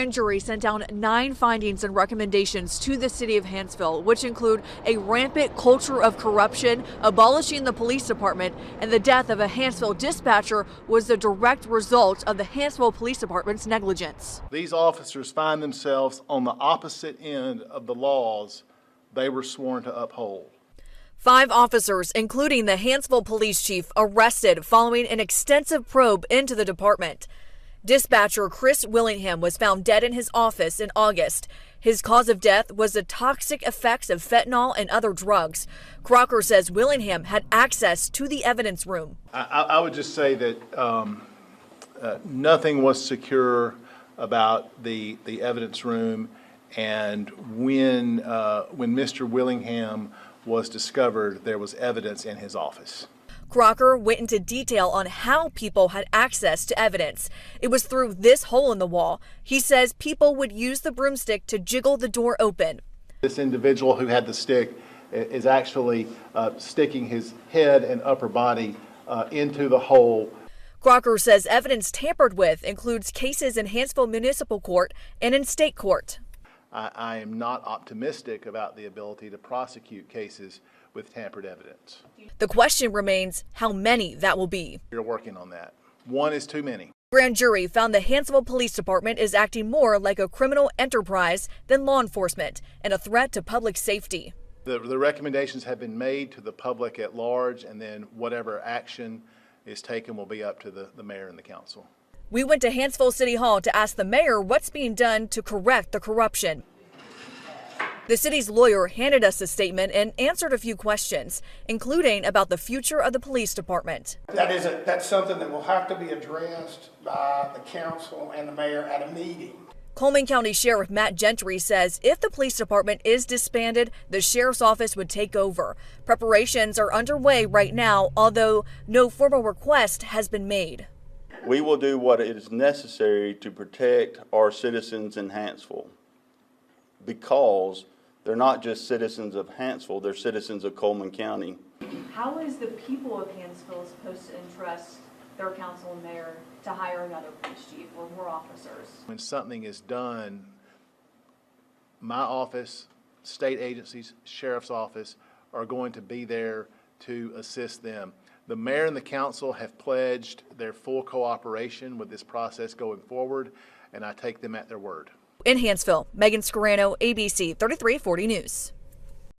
Grand jury sent down 9 findings and recommendations to the city of Hanceville, which include a rampant culture of corruption, abolishing the police department, and the death of a Hanceville dispatcher was the direct result of the Hanceville Police Department's negligence. These officers find themselves on the opposite end of the laws they were sworn to uphold. 5 officers, including the Hanceville Police Chief, arrested following an extensive probe into the department. Dispatcher Chris Willingham was found dead in his office in August. His cause of death was the toxic effects of fentanyl and other drugs. Crocker says Willingham had access to the evidence room. I would just say that nothing was secure about the evidence room, and when Mr. Willingham was discovered, there was evidence in his office. Crocker went into detail on how people had access to evidence. It was through this hole in the wall. He says people would use the broomstick to jiggle the door open. This individual who had the stick is actually sticking his head and upper body into the hole. Crocker says evidence tampered with includes cases in Hanceville Municipal Court and in state court. I am not optimistic about the ability to prosecute cases with tampered evidence. The question remains how many that will be. We're working on that. One is too many. Grand jury found the Hanceville Police Department is acting more like a criminal enterprise than law enforcement and a threat to public safety. The recommendations have been made to the public at large, and then whatever action is taken will be up to the mayor and the council. We went to Hanceville City Hall to ask the mayor what's being done to correct the corruption. The city's lawyer handed us a statement and answered a few questions, including about the future of the police department. That's something that will have to be addressed by the council and the mayor at a meeting. Coleman County Sheriff Matt Gentry says if the police department is disbanded, the sheriff's office would take over. Preparations are underway right now, although no formal request has been made. We will do what is necessary to protect our citizens in Hanceville, because they're not just citizens of Hanceville, they're citizens of Coleman County. How is the people of Hanceville supposed to entrust their council and mayor to hire another police chief or more officers? When something is done, my office, state agencies, sheriff's office are going to be there to assist them. The mayor and the council have pledged their full cooperation with this process going forward, and I take them at their word. In Hanceville, Megan Scarano, ABC 3340 News.